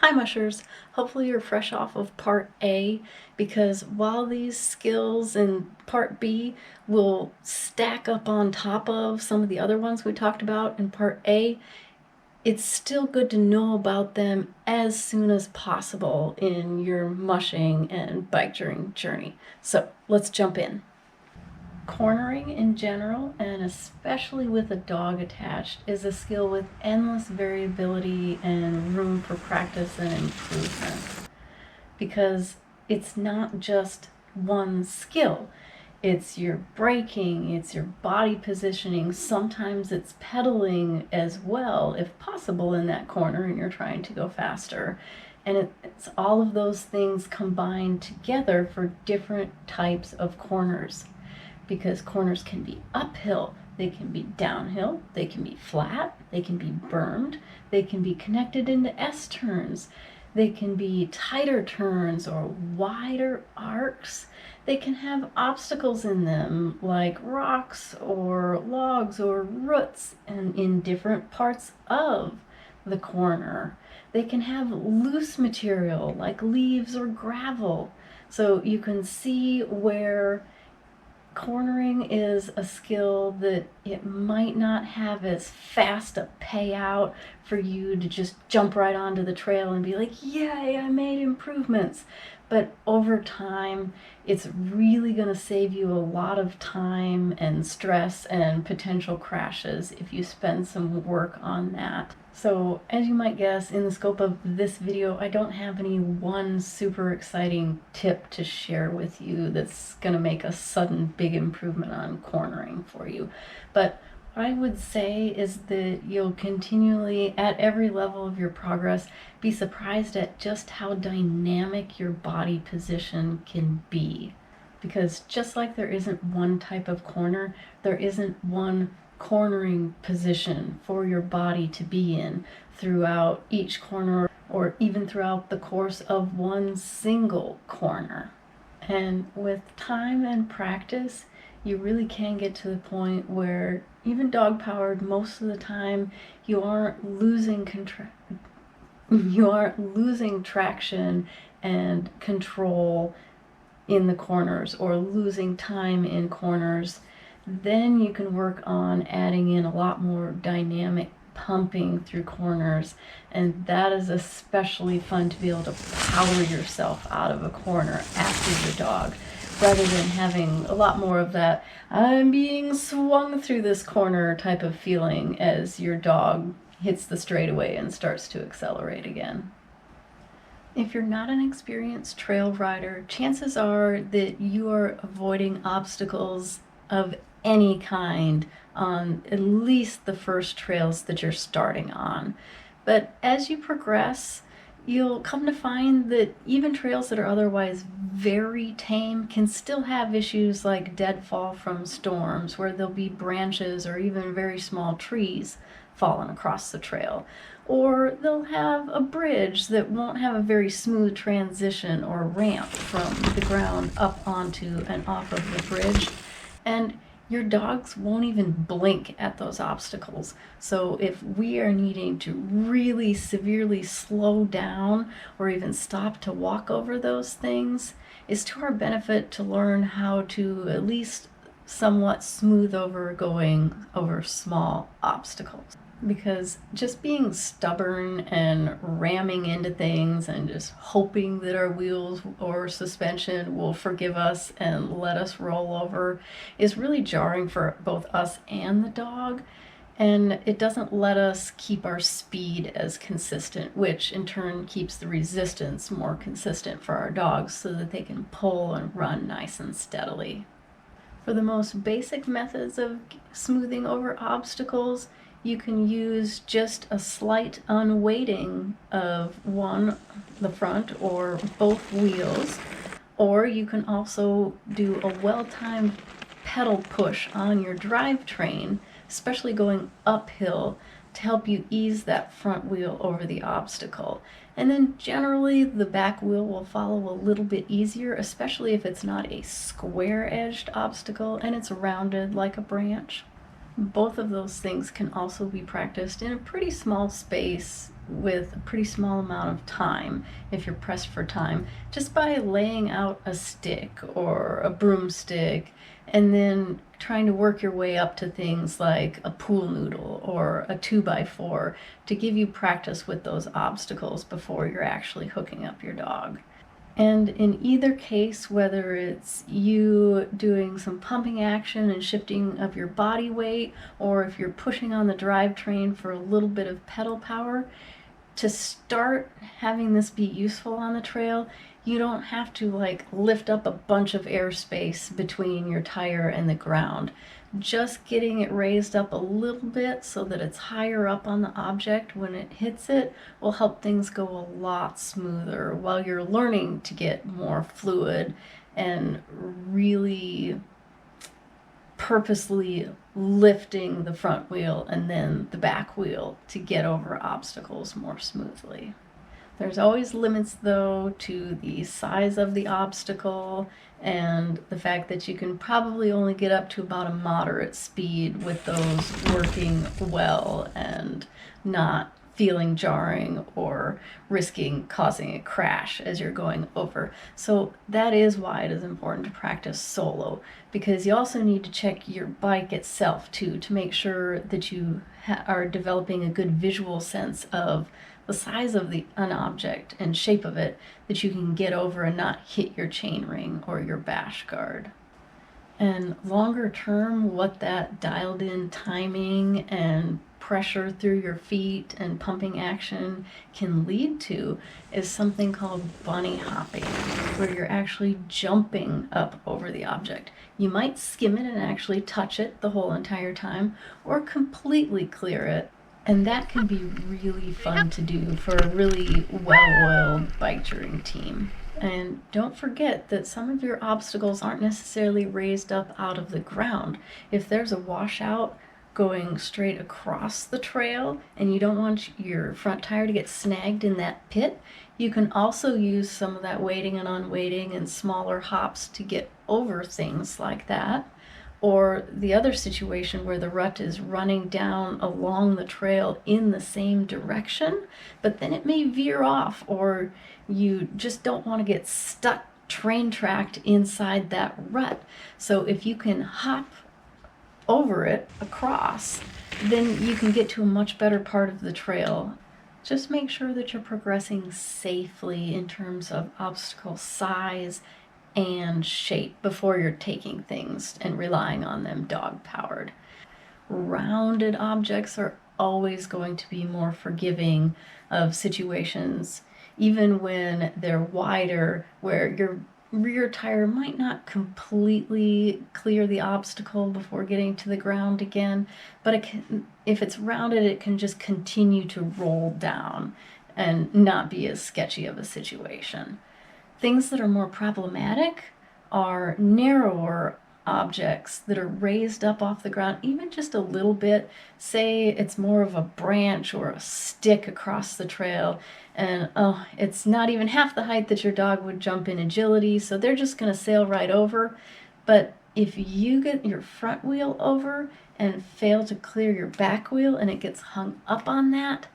Hi mushers, hopefully you're fresh off of part A, because while these skills in part B will stack up on top of some of the other ones we talked about in part A, it's still good to know about them as soon as possible in your mushing and bikejor journey. So let's jump in. Cornering in general, and especially with a dog attached, is a skill with endless variability and room for practice and improvement. Because it's not just one skill. It's your braking, it's your body positioning, sometimes it's pedaling as well, if possible, in that corner and you're trying to go faster. And it's all of those things combined together for different types of corners. Because corners can be uphill, they can be downhill, they can be flat, they can be bermed, they can be connected into S-turns, they can be tighter turns or wider arcs. They can have obstacles in them like rocks or logs or roots and in different parts of the corner. They can have loose material like leaves or gravel. So you can see where cornering is a skill that it might not have as fast a payout for you to just jump right onto the trail and be like, yay, I made improvements. But over time, it's really going to save you a lot of time and stress and potential crashes if you spend some work on that. So as you might guess, in the scope of this video, I don't have any one super exciting tip to share with you that's going to make a sudden big improvement on cornering for you. But what I would say is that you'll continually, at every level of your progress, be surprised at just how dynamic your body position can be. Because just like there isn't one type of corner, there isn't one cornering position for your body to be in throughout each corner or even throughout the course of one single corner. And with time and practice, you really can get to the point where even dog powered, most of the time you aren't losing traction and control in the corners or losing time in corners. Then you can work on adding in a lot more dynamic pumping through corners, and that is especially fun to be able to power yourself out of a corner after your dog, rather than having a lot more of that I'm being swung through this corner type of feeling as your dog hits the straightaway and starts to accelerate again. If you're not an experienced trail rider, chances are that you are avoiding obstacles of any kind on at least the first trails that you're starting on. But as you progress, you'll come to find that even trails that are otherwise very tame can still have issues like deadfall from storms, where there'll be branches or even very small trees fallen across the trail. Or they'll have a bridge that won't have a very smooth transition or ramp from the ground up onto and off of the bridge. And your dogs won't even blink at those obstacles. So if we are needing to really severely slow down or even stop to walk over those things, it's to our benefit to learn how to at least somewhat smooth over going over small obstacles. Because just being stubborn and ramming into things and just hoping that our wheels or suspension will forgive us and let us roll over is really jarring for both us and the dog. And it doesn't let us keep our speed as consistent, which in turn keeps the resistance more consistent for our dogs so that they can pull and run nice and steadily. For the most basic methods of smoothing over obstacles, you can use just a slight unweighting of the front or both wheels, or you can also do a well-timed pedal push on your drivetrain, especially going uphill, to help you ease that front wheel over the obstacle. And then generally the back wheel will follow a little bit easier, especially if it's not a square-edged obstacle and it's rounded like a branch. Both of those things can also be practiced in a pretty small space with a pretty small amount of time, if you're pressed for time, just by laying out a stick or a broomstick and then trying to work your way up to things like a pool noodle or a 2x4 to give you practice with those obstacles before you're actually hooking up your dog. And in either case, whether it's you doing some pumping action and shifting of your body weight, or if you're pushing on the drivetrain for a little bit of pedal power, to start having this be useful on the trail, you don't have to like lift up a bunch of airspace between your tire and the ground. Just getting it raised up a little bit so that it's higher up on the object when it hits it will help things go a lot smoother while you're learning to get more fluid and really purposely lifting the front wheel and then the back wheel to get over obstacles more smoothly. There's always limits though to the size of the obstacle and the fact that you can probably only get up to about a moderate speed with those working well and not feeling jarring or risking causing a crash as you're going over. So that is why it is important to practice solo, because you also need to check your bike itself too to make sure that you are developing a good visual sense of the size of an object and shape of it that you can get over and not hit your chain ring or your bash guard. And longer term, what that dialed in timing and pressure through your feet and pumping action can lead to is something called bunny hopping, where you're actually jumping up over the object. You might skim it and actually touch it the whole entire time, or completely clear it. And that can be really fun to do for a really well-oiled bike touring team. And don't forget that some of your obstacles aren't necessarily raised up out of the ground. If there's a washout going straight across the trail and you don't want your front tire to get snagged in that pit, you can also use some of that weighting and unweighting and smaller hops to get over things like that. Or the other situation where the rut is running down along the trail in the same direction, but then it may veer off, or you just don't want to get stuck train tracked inside that rut. So if you can hop over it across, then you can get to a much better part of the trail. Just make sure that you're progressing safely in terms of obstacle size and shape before you're taking things and relying on them dog powered. Rounded objects are always going to be more forgiving of situations, even when they're wider, where your rear tire might not completely clear the obstacle before getting to the ground again, but if it's rounded, it can just continue to roll down and not be as sketchy of a situation. Things that are more problematic are narrower objects that are raised up off the ground, even just a little bit. Say it's more of a branch or a stick across the trail, and it's not even half the height that your dog would jump in agility, so they're just going to sail right over. But if you get your front wheel over and fail to clear your back wheel and it gets hung up on that,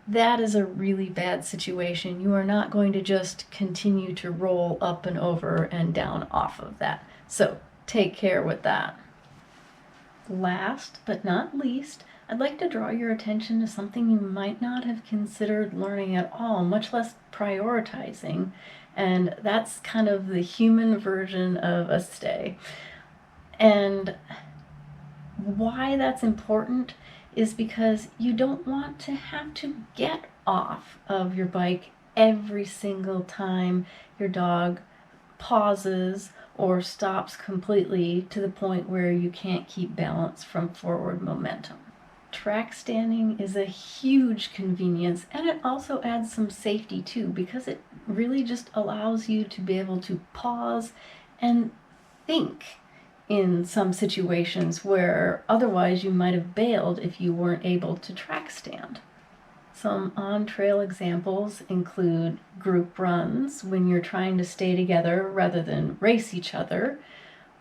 that is a really bad situation. You are not going to just continue to roll up and over and down off of that. So take care with that. Last but not least, I'd like to draw your attention to something you might not have considered learning at all, much less prioritizing, and that's kind of the human version of a stay. And why that's important is because you don't want to have to get off of your bike every single time your dog pauses or stops completely to the point where you can't keep balance from forward momentum. Track standing is a huge convenience, and it also adds some safety too, because it really just allows you to be able to pause and think in some situations where otherwise you might have bailed if you weren't able to track stand. Some on-trail examples include group runs when you're trying to stay together rather than race each other,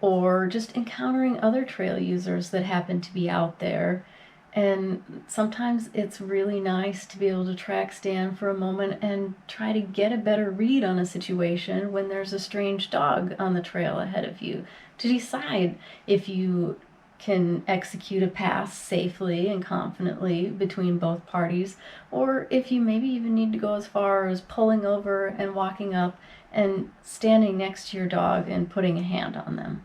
or just encountering other trail users that happen to be out there And sometimes it's really nice to be able to track stand for a moment and try to get a better read on a situation when there's a strange dog on the trail ahead of you, to decide if you can execute a pass safely and confidently between both parties, or if you maybe even need to go as far as pulling over and walking up and standing next to your dog and putting a hand on them.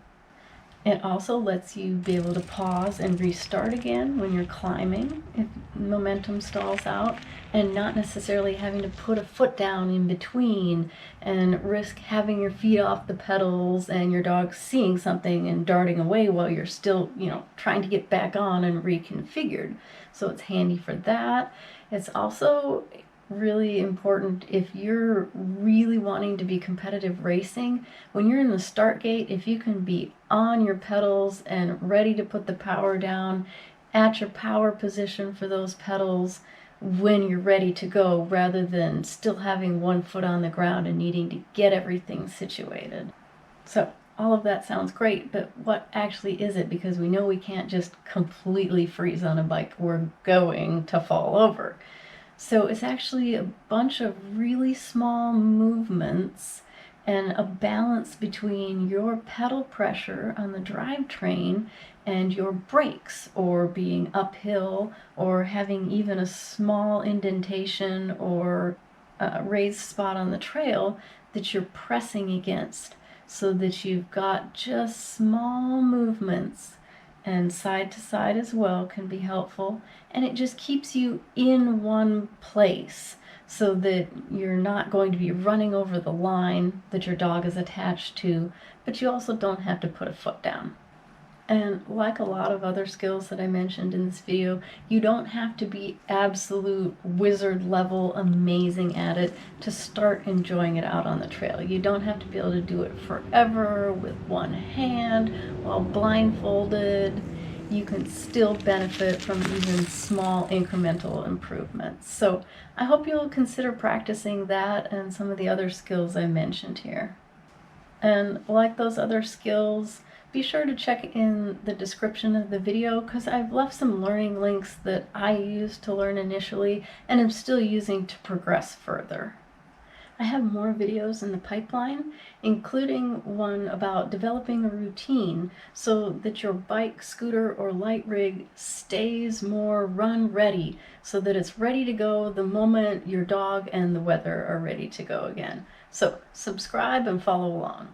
It also lets you be able to pause and restart again when you're climbing if momentum stalls out, and not necessarily having to put a foot down in between and risk having your feet off the pedals and your dog seeing something and darting away while you're still, trying to get back on and reconfigured. So it's handy for that. It's also really important if you're really wanting to be competitive racing. When you're in the start gate, if you can be on your pedals and ready to put the power down at your power position for those pedals when you're ready to go, rather than still having one foot on the ground and needing to get everything situated. So all of that sounds great, but what actually is it? Because we know we can't just completely freeze on a bike. We're going to fall over. So it's actually a bunch of really small movements and a balance between your pedal pressure on the drivetrain and your brakes, or being uphill, or having even a small indentation or a raised spot on the trail that you're pressing against, so that you've got just small movements. And side to side as well can be helpful, and it just keeps you in one place so that you're not going to be running over the line that your dog is attached to, but you also don't have to put a foot down. And like a lot of other skills that I mentioned in this video, you don't have to be absolute wizard level amazing at it to start enjoying it out on the trail. You don't have to be able to do it forever with one hand while blindfolded. You can still benefit from even small incremental improvements. So I hope you'll consider practicing that and some of the other skills I mentioned here. And like those other skills, be sure to check in the description of the video, because I've left some learning links that I used to learn initially and am still using to progress further. I have more videos in the pipeline, including one about developing a routine so that your bike, scooter, or light rig stays more run ready, so that it's ready to go the moment your dog and the weather are ready to go again. So subscribe and follow along.